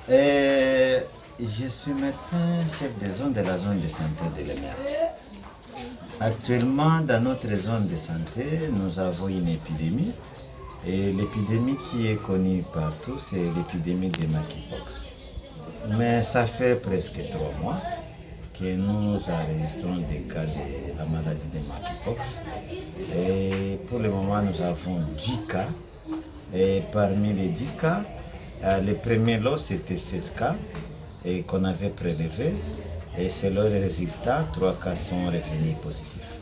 Je suis médecin chef de zone de la zone de santé de l'Emer. Actuellement, dans notre zone de santé, nous avons une épidémie. Et l'épidémie qui est connue partout, c'est l'épidémie de monkeypox. Mais ça fait presque 3 mois que nous enregistrons des cas de la maladie de monkeypox. Et pour le moment, nous avons 10 cas. Et parmi les 10 cas, le premier lot, c'était 7 cas et qu'on avait prélevé. Et selon les résultats, 3 cas sont revenus positifs.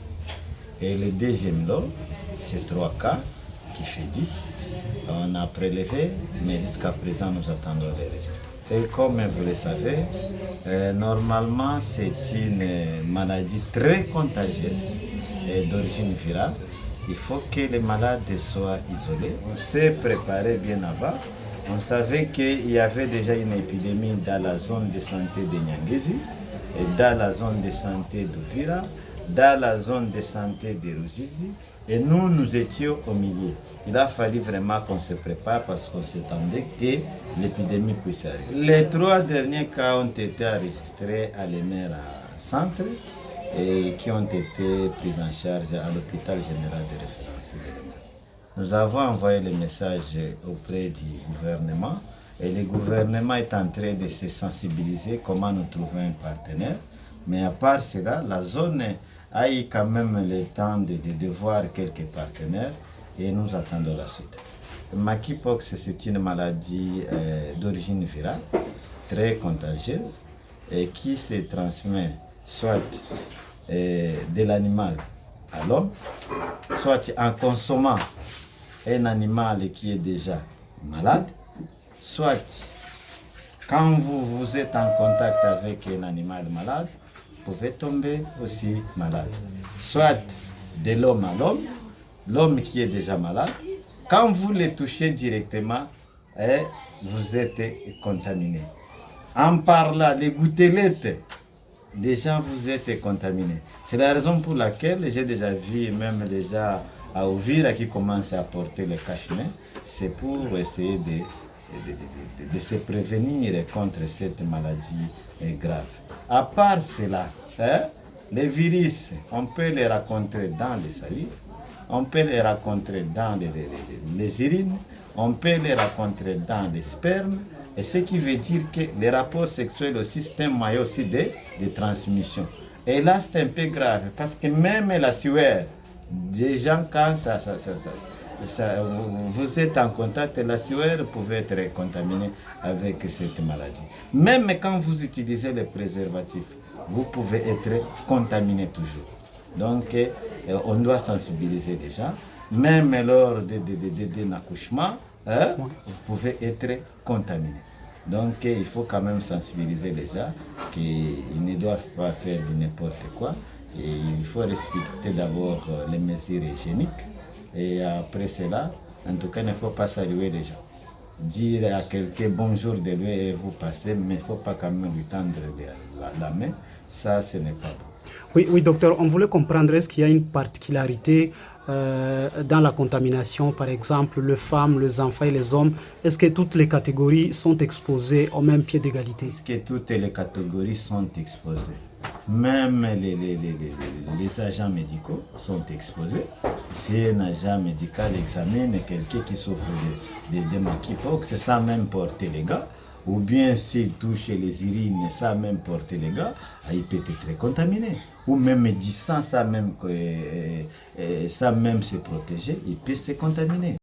Et le deuxième lot, c'est 3 cas qui fait 10. On a prélevé, mais jusqu'à présent, nous attendons les résultats. Et comme vous le savez, normalement, c'est une maladie très contagieuse et d'origine virale. Il faut que les malades soient isolés. On s'est préparé bien avant. On savait qu'il y avait déjà une épidémie dans la zone de santé de Nyangezi, et dans la zone de santé d'Uvira, dans la zone de santé de Ruzizi, et nous, nous étions au milieu. Il a fallu vraiment qu'on se prépare parce qu'on s'attendait que l'épidémie puisse arriver. Les 3 derniers cas ont été enregistrés à l'EMER centre et qui ont été pris en charge à l'hôpital général de référence de l'EMER. Nous avons envoyé le message auprès du gouvernement et le gouvernement est en train de se sensibiliser comment nous trouver un partenaire. Mais à part cela, la zone a eu quand même le temps de voir quelques partenaires et nous attendons la suite. Monkeypox, c'est une maladie d'origine virale, très contagieuse et qui se transmet soit de l'animal à l'homme, soit en consommant un animal qui est déjà malade, soit quand vous êtes en contact avec un animal malade, vous pouvez tomber aussi malade. Soit de l'homme à l'homme, l'homme qui est déjà malade, quand vous le touchez directement, vous êtes contaminé. En parlant, les gouttelettes, déjà vous êtes contaminé. C'est la raison pour laquelle j'ai déjà vu même les gens à Uvira qui commencent à porter le cache-nez. C'est pour essayer de se prévenir contre cette maladie grave. À part cela, les virus, on peut les rencontrer dans les salives, on peut les rencontrer dans les urines, on peut les rencontrer dans les spermes, et ce qui veut dire que les rapports sexuels aussi, c'est un moyen aussi de transmission. Et là, c'est un peu grave, parce que même la sueur, des gens, quand vous êtes en contact, la sueur pouvait être contaminée avec cette maladie. Même quand vous utilisez les préservatifs, vous pouvez être contaminé toujours. Donc, on doit sensibiliser les gens. Même lors d'un accouchement, vous pouvez être contaminé. Donc, il faut quand même sensibiliser les gens qu'ils ne doivent pas faire n'importe quoi. Et il faut respecter d'abord les mesures hygiéniques. Et après cela, en tout cas, il ne faut pas saluer les gens. Dire à quelqu'un bonjour de lui et vous passez, mais il ne faut pas quand même lui tendre la main. Ça, ce n'est pas bon. Oui, docteur, on voulait comprendre, est-ce qu'il y a une particularité dans la contamination, par exemple, les femmes, les enfants et les hommes? Est-ce que toutes les catégories sont exposées au même pied d'égalité? Est-ce que toutes les catégories sont exposées? Même les agents médicaux sont exposés. Si un agent médical examine quelqu'un qui souffre de monkeypox sans même porter les gants, ou bien s'il touche les urines sans même porter les gants, il peut être contaminé. Ou même 10 sans même se protéger, il peut se contaminer.